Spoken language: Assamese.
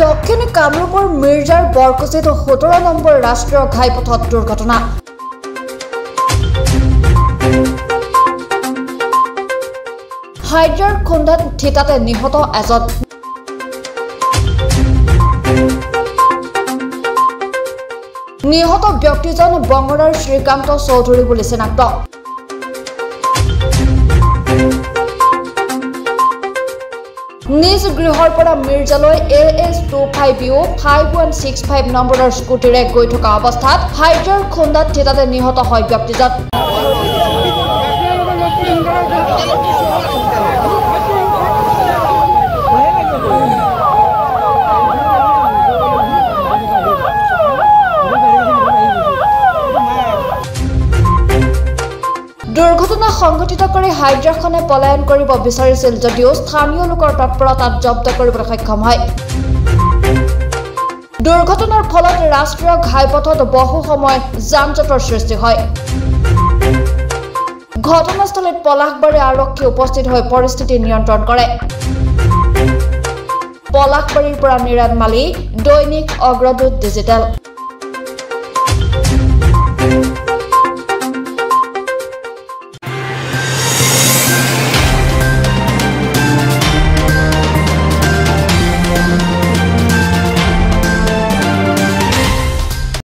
দক্ষিণ কামৰূপৰ মিৰ্জাৰ বৰকুচিত 17 নম্বৰ ৰাষ্ট্ৰীয় ঘাইপথত দুৰ্ঘটনা। হাইড্ৰাৰ খুন্দাত থিতাতে নিহত এজন। নিহত ব্যক্তিজন বংগৰাৰ শ্ৰীকান্ত চৌধুৰী বুলি চিনাক্ত। নিজ গৃহৰ পৰা মিৰ্জালৈ AS25U 5165 নম্বৰৰ স্কুটিৰে গৈ থকা অৱস্থাত হাইড্ৰাৰ খুন্দাত থিতাতে নিহত হয় ব্যক্তিজন। দুৰ্ঘটনা সংঘটিত কৰি হাইড্ৰাখনে পলায়ন কৰিব বিচাৰিছিল যদিও স্থানীয় লোকৰ তৎপৰতাত জব্দ কৰিবলৈ সক্ষম হয়। দুৰ্ঘটনাৰ ফলত ৰাষ্ট্ৰীয় ঘাইপথত বহু সময় যান-জঁটৰ সৃষ্টি হয়। ঘটনাস্থলীত পলাশবাৰী আৰক্ষী উপস্থিত হৈ পৰিস্থিতি নিয়ন্ত্ৰণ কৰে। পলাশবাৰীৰ পৰা নিৰাণ মালি, দৈনিক অগ্ৰদূত ডিজিটেল।